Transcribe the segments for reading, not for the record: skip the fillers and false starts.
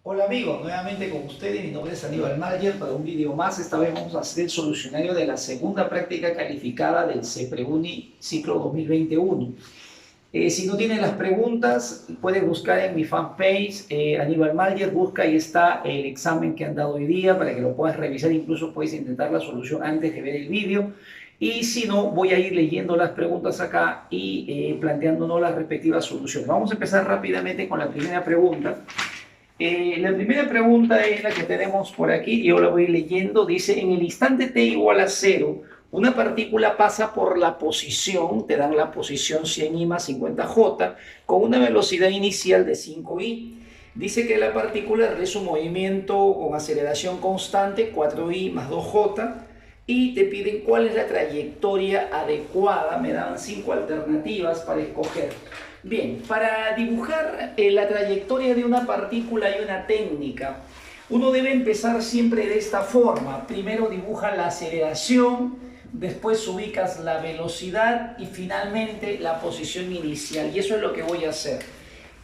Hola amigos, nuevamente con ustedes, mi nombre es Aníbal Mayer para un video más. Esta vez vamos a hacer el solucionario de la segunda práctica calificada del CEPREUNI ciclo 2021. Si no tienen las preguntas, pueden buscar en mi fanpage Aníbal Mayer, busca, ahí está el examen que han dado hoy día para que lo puedas revisar, incluso puedes intentar la solución antes de ver el video. Y si no, voy a ir leyendo las preguntas acá y planteándonos las respectivas soluciones. Vamos a empezar rápidamente con la primera pregunta. La primera pregunta es la que tenemos por aquí, yo la voy leyendo, dice, en el instante t igual a 0, una partícula pasa por la posición, te dan la posición 100i más 50j, con una velocidad inicial de 5i. Dice que la partícula realiza un movimiento con aceleración constante, 4i más 2j, y te piden cuál es la trayectoria adecuada, me dan 5 alternativas para escoger. Bien, para dibujar la trayectoria de una partícula hay una técnica. Uno debe empezar siempre de esta forma. Primero dibuja la aceleración, después ubicas la velocidad y finalmente la posición inicial. Y eso es lo que voy a hacer.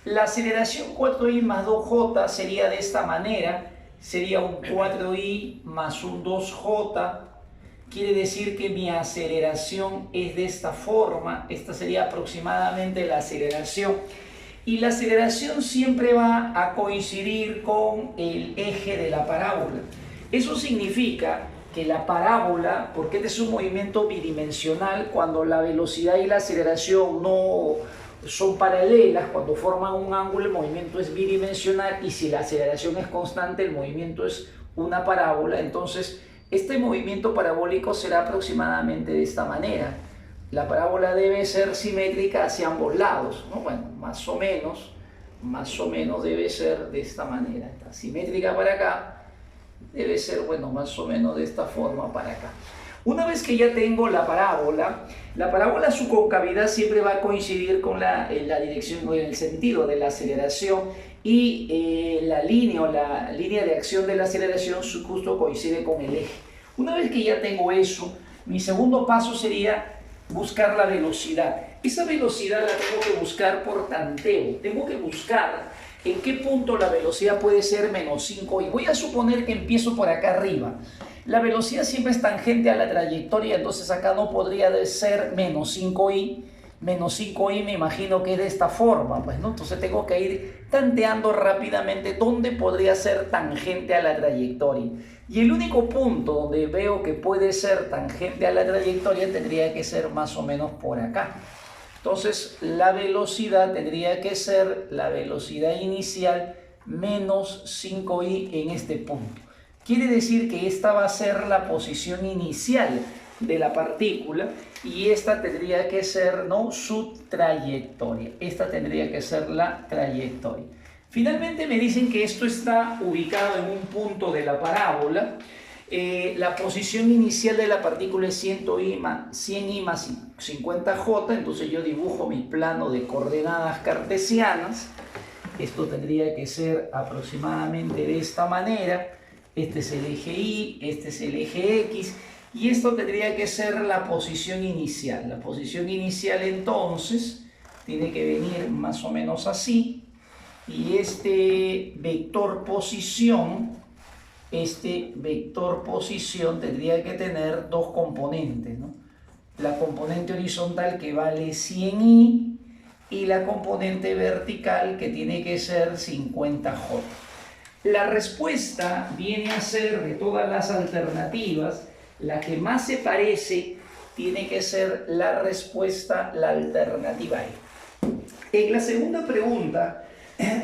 La aceleración 4i más 2j sería de esta manera. Sería un 4i más un 2j. Quiere decir que mi aceleración es de esta forma. Esta sería aproximadamente la aceleración. Y la aceleración siempre va a coincidir con el eje de la parábola. Eso significa que la parábola, porque este es un movimiento bidimensional, cuando la velocidad y la aceleración no son paralelas, cuando forman un ángulo, el movimiento es bidimensional, y si la aceleración es constante, el movimiento es una parábola. Entonces, este movimiento parabólico será aproximadamente de esta manera. La parábola debe ser simétrica hacia ambos lados, ¿no? Bueno, más o menos debe ser de esta manera. Está simétrica para acá, debe ser, bueno, más o menos de esta forma para acá. Una vez que ya tengo la parábola, su concavidad siempre va a coincidir con la dirección o el sentido de la aceleración, y la línea de acción de la aceleración justo coincide con el eje. Una vez que ya tengo eso, mi segundo paso sería buscar la velocidad. Esa velocidad la tengo que buscar por tanteo. Tengo que buscar en qué punto la velocidad puede ser menos 5i. Voy a suponer que empiezo por acá arriba. La velocidad siempre es tangente a la trayectoria, entonces acá no podría ser menos 5i. Menos 5i me imagino que es de esta forma, pues, ¿no? Entonces tengo que ir tanteando rápidamente dónde podría ser tangente a la trayectoria. Y el único punto donde veo que puede ser tangente a la trayectoria tendría que ser más o menos por acá. Entonces la velocidad tendría que ser la velocidad inicial menos 5i en este punto. Quiere decir que esta va a ser la posición inicial de la partícula, y esta tendría que ser, ¿no?, su trayectoria. Esta tendría que ser la trayectoria. Finalmente me dicen que esto está ubicado en un punto de la parábola. La posición inicial de la partícula es 100i más 50j, entonces yo dibujo mi plano de coordenadas cartesianas. Esto tendría que ser aproximadamente de esta manera. Este es el eje Y, este es el eje X, y esto tendría que ser la posición inicial. La posición inicial entonces tiene que venir más o menos así, y este vector posición tendría que tener dos componentes, ¿no? La componente horizontal que vale 100i y la componente vertical que tiene que ser 50j. La respuesta viene a ser, de todas las alternativas, la que más se parece tiene que ser la respuesta, la alternativa E. En la segunda pregunta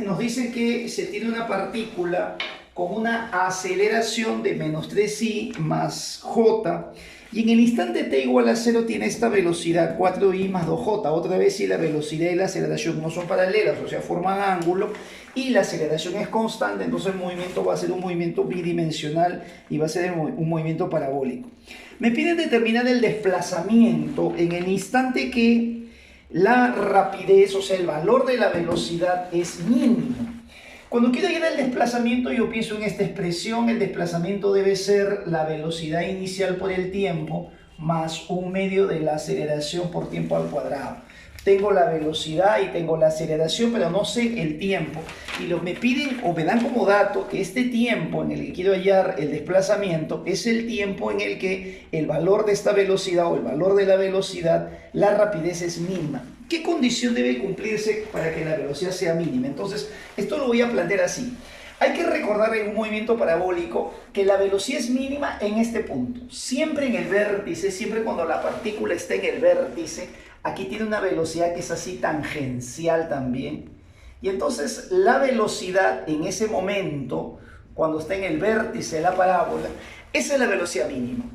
nos dice que se tiene una partícula con una aceleración de menos 3i más j, y en el instante t igual a 0 tiene esta velocidad 4i más 2j. Otra vez, si la velocidad y la aceleración no son paralelas, o sea, forman ángulo, y la aceleración es constante, entonces el movimiento va a ser un movimiento bidimensional y va a ser un movimiento parabólico. Me piden determinar el desplazamiento en el instante que la rapidez, o sea, el valor de la velocidad es mínimo. Cuando quiero hallar el desplazamiento, yo pienso en esta expresión. El desplazamiento debe ser la velocidad inicial por el tiempo más un medio de la aceleración por tiempo al cuadrado. tengo la velocidad y tengo la aceleración, pero no sé el tiempo. Y me piden o me dan como dato que este tiempo en el que quiero hallar el desplazamiento es el tiempo en el que el valor de esta velocidad o el valor de la velocidad, la rapidez es mínima. ¿Qué condición debe cumplirse para que la velocidad sea mínima? Entonces, esto lo voy a plantear así. Hay que recordar en un movimiento parabólico que la velocidad es mínima en este punto. Siempre en el vértice, siempre cuando la partícula está en el vértice, aquí tiene una velocidad que es así tangencial también. Y entonces la velocidad en ese momento, cuando está en el vértice de la parábola, esa es la velocidad mínima.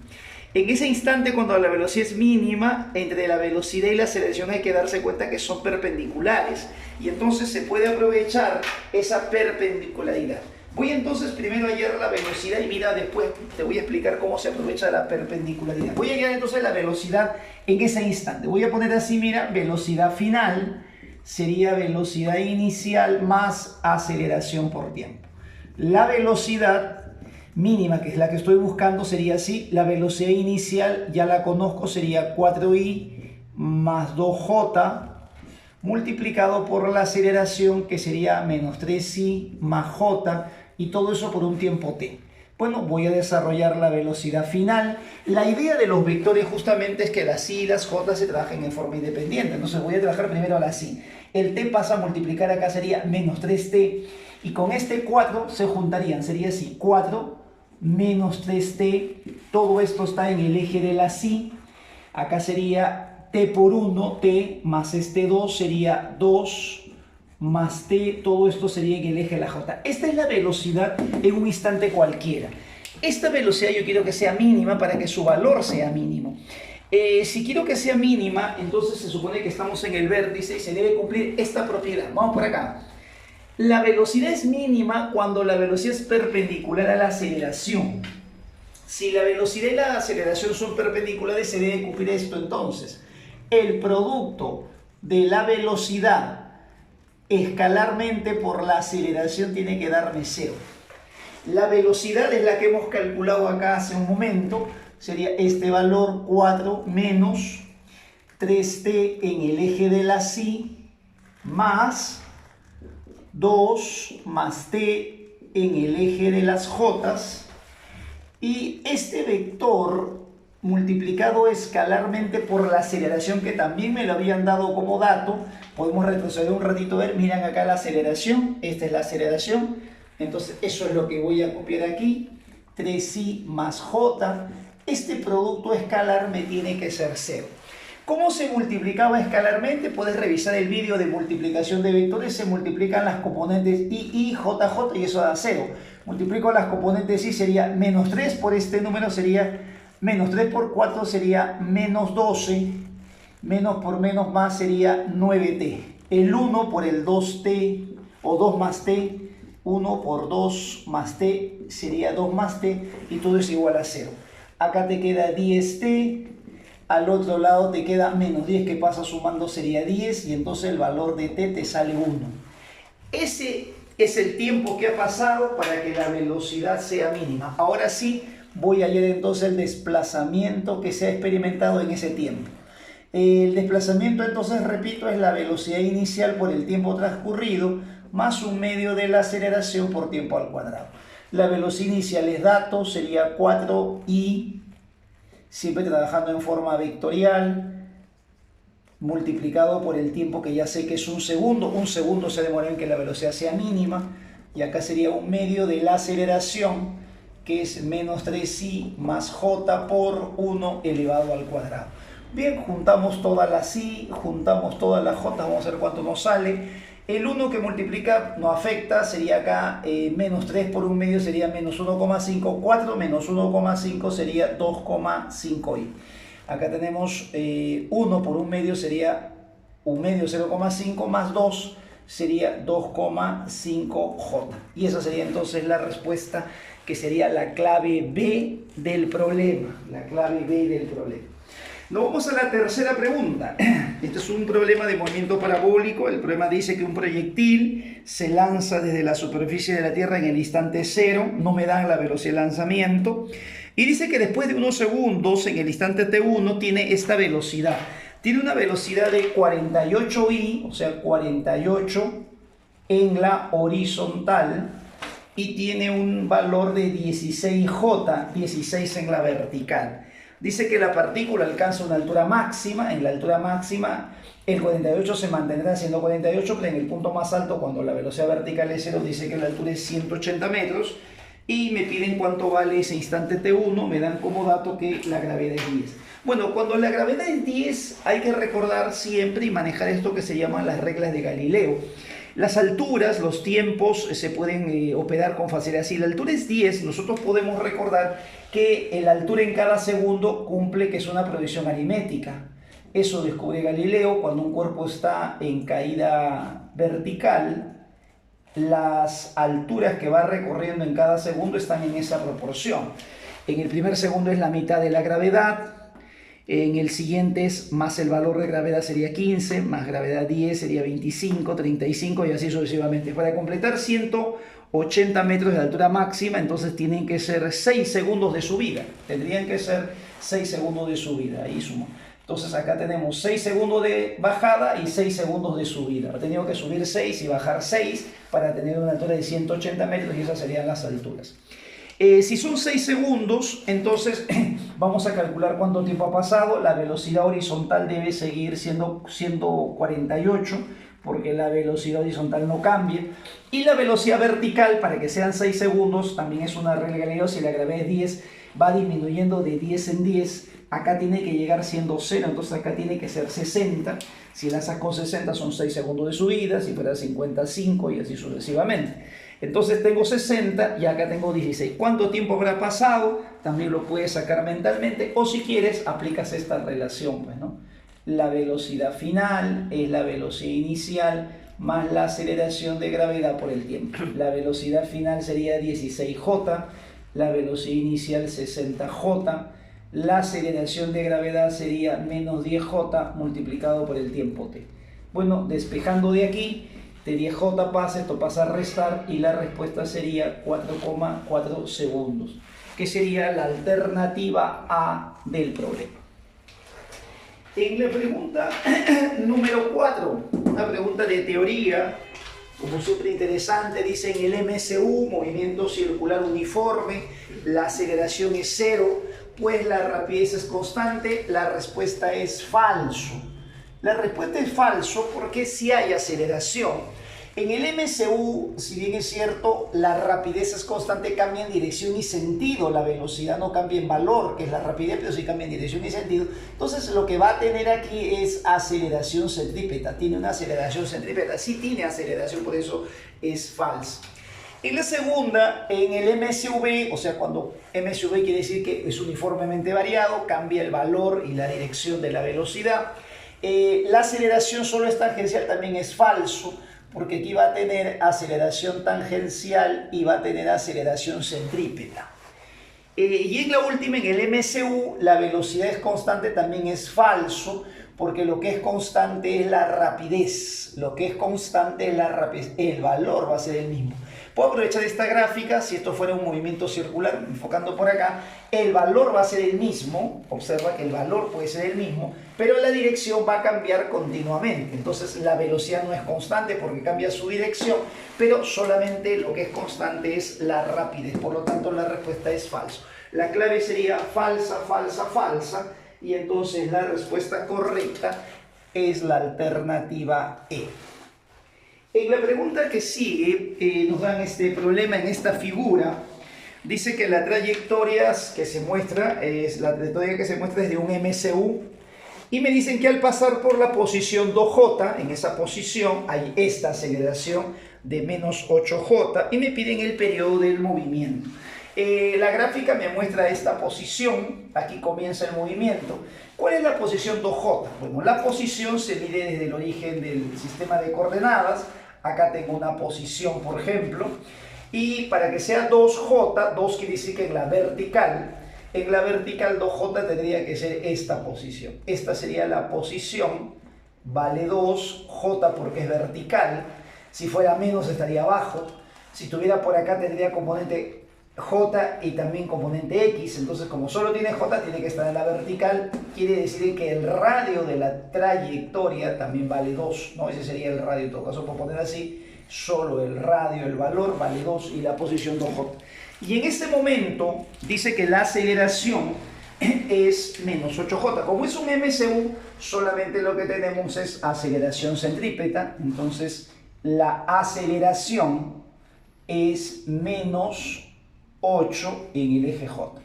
En ese instante, cuando la velocidad es mínima, entre la velocidad y la aceleración hay que darse cuenta que son perpendiculares. Y entonces se puede aprovechar esa perpendicularidad. Voy entonces primero a hallar la velocidad y mira, después te voy a explicar cómo se aprovecha la perpendicularidad. Voy a hallar entonces la velocidad en ese instante. Voy a poner así, mira, velocidad final sería velocidad inicial más aceleración por tiempo. La velocidad mínima, que es la que estoy buscando, sería así. La velocidad inicial ya la conozco, sería 4i más 2j multiplicado por la aceleración, que sería menos 3i más j, y todo eso por un tiempo t. Bueno, voy a desarrollar la velocidad final. La idea de los vectores justamente es que las i y las j se trabajen en forma independiente. Entonces voy a trabajar primero a las i. El t pasa a multiplicar acá, sería menos 3t. Y con este 4 se juntarían, sería así, 4 menos 3t. Todo esto está en el eje de la i. Acá sería t por 1, t más este 2 sería 2 más t, todo esto sería en el eje de la j. Esta es la velocidad en un instante cualquiera. Esta velocidad yo quiero que sea mínima para que su valor sea mínimo. Si quiero que sea mínima, entonces se supone que estamos en el vértice y se debe cumplir esta propiedad. Vamos por acá. La velocidad es mínima cuando la velocidad es perpendicular a la aceleración. Si la velocidad y la aceleración son perpendiculares, se debe cumplir esto entonces. El producto de la velocidad escalarmente por la aceleración tiene que darme 0. La velocidad es la que hemos calculado acá hace un momento. Sería este valor 4 menos 3t en el eje de la i más 2 más t en el eje de las j. Y este vector multiplicado escalarmente por la aceleración, que también me lo habían dado como dato. Podemos retroceder un ratito, ver, miran acá la aceleración, esta es la aceleración, entonces eso es lo que voy a copiar aquí, 3i más j, este producto escalar me tiene que ser 0. ¿Cómo se multiplicaba escalarmente? Puedes revisar el vídeo de multiplicación de vectores, se multiplican las componentes i, jj y eso da 0. Multiplico las componentes i, sería menos 3 por este número, sería menos 3 por 4 sería menos 12, menos por menos más sería 9t. El 1 por el 2t o 2 más t, 1 por 2 más t sería 2 más t y todo es igual a 0. Acá te queda 10t, al otro lado te queda menos 10 que pasa sumando sería 10 y entonces el valor de t te sale 1. Ese es el tiempo que ha pasado para que la velocidad sea mínima. Ahora sí, voy a hallar entonces el desplazamiento que se ha experimentado en ese tiempo. El desplazamiento entonces, repito, es la velocidad inicial por el tiempo transcurrido más un medio de la aceleración por tiempo al cuadrado. La velocidad inicial es dato, sería 4i, siempre trabajando en forma vectorial, multiplicado por el tiempo que ya sé que es un segundo. Un segundo se demora en que la velocidad sea mínima. Y acá sería un medio de la aceleración, que es menos 3i más j por 1 elevado al cuadrado. Bien, juntamos todas las i, juntamos todas las j, vamos a ver cuánto nos sale. El 1 que multiplica no afecta, sería acá menos 3 por un medio sería menos 1,5, 4 menos 1,5 sería 2,5i. Acá tenemos 1 por un medio sería un medio 0,5 más 2 sería 2,5j. Y esa sería entonces la respuesta, que sería la clave B del problema. La clave B del problema. Nos vamos a la tercera pregunta. Este es un problema de movimiento parabólico. El problema dice que un proyectil se lanza desde la superficie de la Tierra en el instante 0. No me dan la velocidad de lanzamiento. Y dice que después de unos segundos, en el instante t1, tiene esta velocidad. Tiene una velocidad de 48i, o sea, 48 en la horizontal, y tiene un valor de 16J, 16 en la vertical. Dice que la partícula alcanza una altura máxima. En la altura máxima el 48 se mantendrá siendo 48, pero en el punto más alto, cuando la velocidad vertical es 0, dice que la altura es 180 metros. Y me piden cuánto vale ese instante T1, me dan como dato que la gravedad es 10. Bueno, cuando la gravedad es 10 hay que recordar siempre y manejar esto que se llaman las reglas de Galileo. Las alturas, los tiempos se pueden operar con facilidad. Si la altura es 10, nosotros podemos recordar que la altura en cada segundo cumple que es una progresión aritmética. Eso descubre Galileo cuando un cuerpo está en caída vertical. Las alturas que va recorriendo en cada segundo están en esa proporción. En el primer segundo es la mitad de la gravedad. En el siguiente es más el valor de gravedad sería 15, más gravedad 10 sería 25, 35 y así sucesivamente. Para completar 180 metros de altura máxima, entonces tienen que ser 6 segundos de subida. Tendrían que ser 6 segundos de subida, ahí sumo. Entonces acá tenemos 6 segundos de bajada y 6 segundos de subida. Ha tenido que subir 6 y bajar 6 para tener una altura de 180 metros y esas serían las alturas. Si son 6 segundos, entonces vamos a calcular cuánto tiempo ha pasado. La velocidad horizontal debe seguir siendo 48, porque la velocidad horizontal no cambia. Y la velocidad vertical, para que sean 6 segundos, también es una regla de Galileo. Si la gravedad es 10, va disminuyendo de 10 en 10. Acá tiene que llegar siendo 0, entonces acá tiene que ser 60. Si la haces con 60 son 6 segundos de subida, si fuera 55 y así sucesivamente. Entonces tengo 60 y acá tengo 16. ¿Cuánto tiempo habrá pasado? También lo puedes sacar mentalmente, o si quieres aplicas esta relación, pues, ¿no? La velocidad final es la velocidad inicial más la aceleración de gravedad por el tiempo. La velocidad final sería 16J, la velocidad inicial 60J, la aceleración de gravedad sería menos 10J multiplicado por el tiempo t. Bueno, despejando de aquí, de 10J pasa, esto pasa a restar y la respuesta sería 4,4 segundos, que sería la alternativa A del problema. En la pregunta número 4, una pregunta de teoría, como siempre interesante, dice en el MSU, movimiento circular uniforme, la aceleración es 0, pues la rapidez es constante. La respuesta es falso. La respuesta es falso porque si hay aceleración. En el MSU, si bien es cierto, la rapidez es constante, cambia en dirección y sentido. La velocidad no cambia en valor, que es la rapidez, pero sí cambia en dirección y sentido. Entonces lo que va a tener aquí es aceleración centrípeta. Tiene una aceleración centrípeta. Sí tiene aceleración, por eso es falso. En la segunda, en el MSV, o sea, cuando MSV quiere decir que es uniformemente variado, cambia el valor y la dirección de la velocidad. La aceleración solo es tangencial, también es falso, porque aquí va a tener aceleración tangencial y va a tener aceleración centrípeta. Y en la última, en el MSU, la velocidad es constante, también es falso, porque lo que es constante es la rapidez. Lo que es constante es la rapidez. El valor va a ser el mismo. Puedo aprovechar esta gráfica, si esto fuera un movimiento circular, enfocando por acá, el valor va a ser el mismo. Observa que el valor puede ser el mismo, pero la dirección va a cambiar continuamente. Entonces la velocidad no es constante porque cambia su dirección, pero solamente lo que es constante es la rapidez. Por lo tanto, la respuesta es falso. La clave sería falsa, falsa, falsa, y entonces la respuesta correcta es la alternativa E. En la pregunta que sigue, nos dan este problema en esta figura. Dice que la trayectoria que se muestra es de un MSU. Y me dicen que al pasar por la posición 2J, en esa posición hay esta aceleración de menos 8J. Y me piden el periodo del movimiento. La gráfica me muestra esta posición. Aquí comienza el movimiento. ¿Cuál es la posición 2J? Bueno, la posición se mide desde el origen del sistema de coordenadas. Acá tengo una posición, por ejemplo, y para que sea 2J, 2 quiere decir que en la vertical 2J tendría que ser esta posición. Esta sería la posición, vale 2J porque es vertical. Si fuera menos estaría abajo. Si estuviera por acá tendría componente J y también componente X. Entonces, como solo tiene J, tiene que estar en la vertical. Quiere decir que el radio de la trayectoria también vale 2, ¿no? Ese sería el radio. En todo caso, por poner así, solo el radio, el valor, vale 2 y la posición 2J. Y en este momento dice que la aceleración es menos 8J. Como es un MCU, solamente lo que tenemos es aceleración centrípeta. Entonces, la aceleración es menos 8 en el eje J.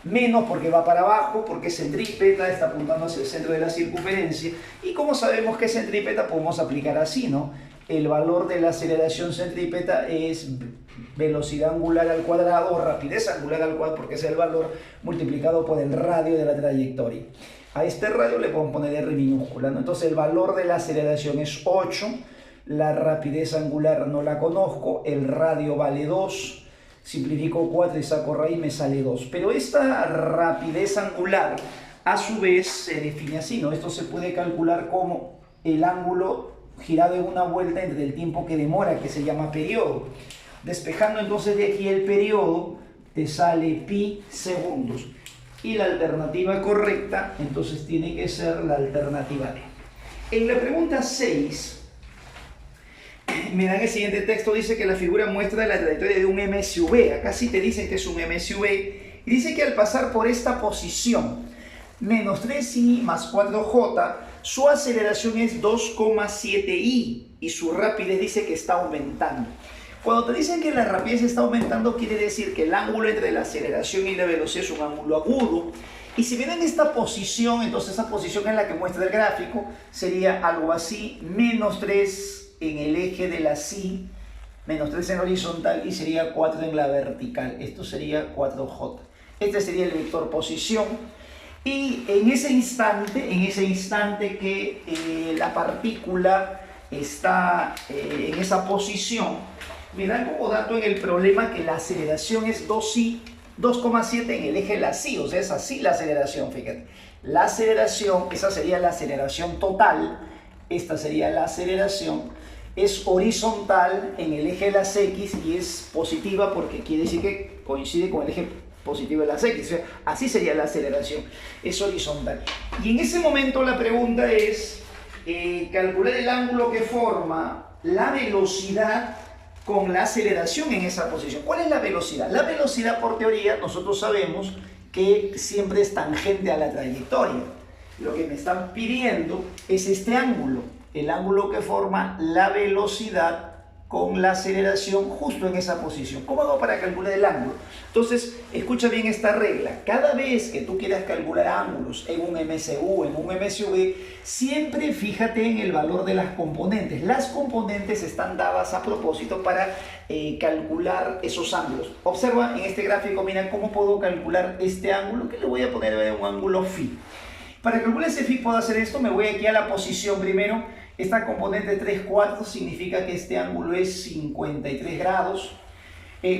Menos porque va para abajo, porque es centrípeta, está apuntando hacia el centro de la circunferencia. Y como sabemos que es centrípeta, podemos aplicar así, ¿no? El valor de la aceleración centrípeta es velocidad angular al cuadrado o rapidez angular al cuadrado, porque es el valor multiplicado por el radio de la trayectoria. A este radio le podemos poner R minúscula, ¿no? Entonces el valor de la aceleración es 8, la rapidez angular no la conozco, el radio vale 2, simplifico 4 y saco raíz, me sale 2. Pero esta rapidez angular a su vez se define así, ¿no? Esto se puede calcular como el ángulo girado en una vuelta entre el tiempo que demora, que se llama periodo. Despejando entonces de aquí el periodo, te sale pi segundos. Y la alternativa correcta, entonces tiene que ser la alternativa D. En la pregunta 6, me dan el siguiente texto, dice que la figura muestra la trayectoria de un MSV. Acá sí te dicen que es un MSV. Y dice que al pasar por esta posición, menos 3i más 4j, su aceleración es 2,7i y su rapidez dice que está aumentando. Cuando te dicen que la rapidez está aumentando, quiere decir que el ángulo entre la aceleración y la velocidad es un ángulo agudo. Y si viene en esta posición, entonces esa posición en la que muestra el gráfico sería algo así, menos 3 en el eje de la sí, menos 3 en horizontal y sería 4 en la vertical. Esto sería 4j. Este sería el vector posición. Y en ese instante que la partícula está en esa posición, me dan como dato en el problema que la aceleración es 2,7 en el eje de la sí, o sea, es así la aceleración, fíjate. La aceleración, esa sería la aceleración total, esta sería la aceleración, es horizontal en el eje de las X y es positiva porque quiere decir que coincide con el eje positivo de las X, o sea, así sería la aceleración, es horizontal. Y en ese momento la pregunta es calcular el ángulo que forma la velocidad con la aceleración en esa posición. ¿Cuál es la velocidad? La velocidad, por teoría, nosotros sabemos que siempre es tangente a la trayectoria. Lo que me están pidiendo es este ángulo, el ángulo que forma la velocidad con la aceleración justo en esa posición. ¿Cómo hago para calcular el ángulo? Entonces, escucha bien esta regla. Cada vez que tú quieras calcular ángulos en un MCU, en un MSV, siempre fíjate en el valor de las componentes. Las componentes están dadas a propósito para calcular esos ángulos. Observa en este gráfico, mira cómo puedo calcular este ángulo, que le voy a poner un ángulo phi. Para calcular ese phi puedo hacer esto, me voy aquí a la posición primero. Esta componente 3/4 significa que este ángulo es 53 grados.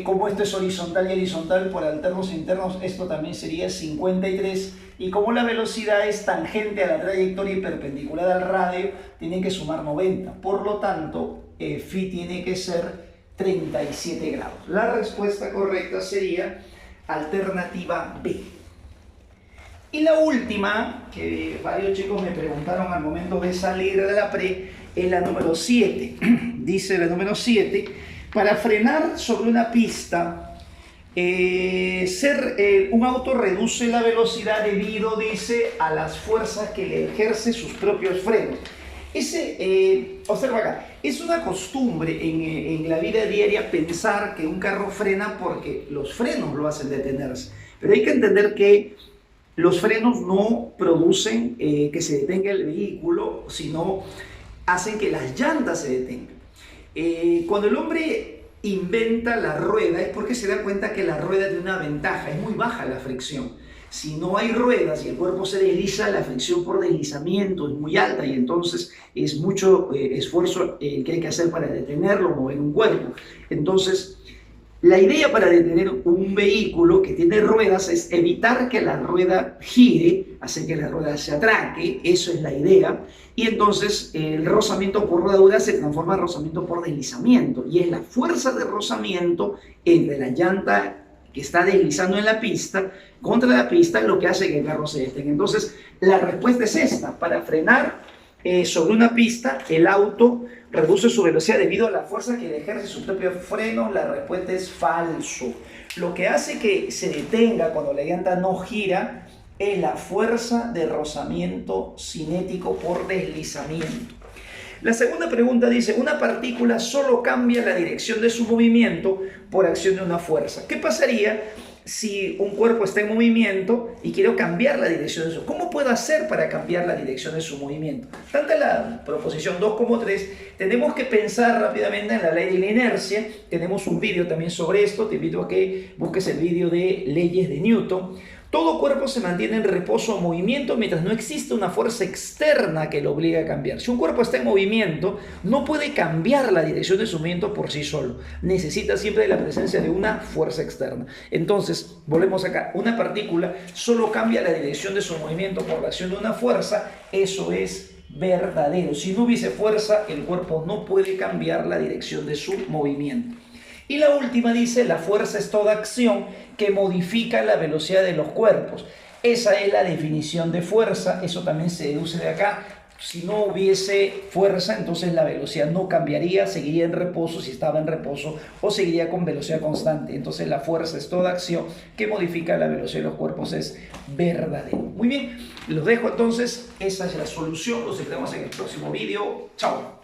Como esto es horizontal y horizontal por alternos internos, esto también sería 53. Y como la velocidad es tangente a la trayectoria y perpendicular al radio, tienen que sumar 90. Por lo tanto, phi tiene que ser 37 grados. La respuesta correcta sería alternativa B. Y la última, que varios chicos me preguntaron al momento de salir de la pre, es la número 7. Dice la número 7, para frenar sobre una pista, un auto reduce la velocidad debido, dice, a las fuerzas que le ejerce sus propios frenos. Observa acá, es una costumbre en la vida diaria pensar que un carro frena porque los frenos lo hacen detenerse. Pero hay que entender que los frenos no producen que se detenga el vehículo, sino hacen que las llantas se detengan. Cuando el hombre inventa la rueda es porque se da cuenta que la rueda tiene una ventaja, es muy baja la fricción. Si no hay ruedas y el cuerpo se desliza, la fricción por deslizamiento es muy alta y entonces es mucho esfuerzo que hay que hacer para detenerlo, mover un cuerpo. Entonces, la idea para detener un vehículo que tiene ruedas es evitar que la rueda gire, hacer que la rueda se atraque, eso es la idea, y entonces el rozamiento por rodadura se transforma en rozamiento por deslizamiento, y es la fuerza de rozamiento entre la llanta que está deslizando en la pista, contra la pista, lo que hace que el carro se detenga. Entonces, la respuesta es esta. Para frenar sobre una pista, el auto reduce su velocidad debido a la fuerza que ejerce su propio freno. La respuesta es falso. Lo que hace que se detenga cuando la llanta no gira es la fuerza de rozamiento cinético por deslizamiento. La segunda pregunta dice, una partícula solo cambia la dirección de su movimiento por acción de una fuerza. ¿Qué pasaría si un cuerpo está en movimiento y quiero cambiar la dirección de su? ¿Cómo puedo hacer para cambiar la dirección de su movimiento? Tanto en la proposición 2 como 3, tenemos que pensar rápidamente en la ley de la inercia. Tenemos un vídeo también sobre esto. Te invito a que busques el vídeo de leyes de Newton. Todo cuerpo se mantiene en reposo o movimiento mientras no existe una fuerza externa que lo obligue a cambiar. Si un cuerpo está en movimiento, no puede cambiar la dirección de su movimiento por sí solo. Necesita siempre la presencia de una fuerza externa. Entonces, volvemos acá. Una partícula solo cambia la dirección de su movimiento por la acción de una fuerza. Eso es verdadero. Si no hubiese fuerza, el cuerpo no puede cambiar la dirección de su movimiento. Y la última dice, la fuerza es toda acción que modifica la velocidad de los cuerpos. Esa es la definición de fuerza, eso también se deduce de acá. Si no hubiese fuerza, entonces la velocidad no cambiaría, seguiría en reposo si estaba en reposo o seguiría con velocidad constante. Entonces la fuerza es toda acción que modifica la velocidad de los cuerpos, es verdadero. Muy bien, los dejo entonces, esa es la solución, los esperamos en el próximo vídeo. Chao.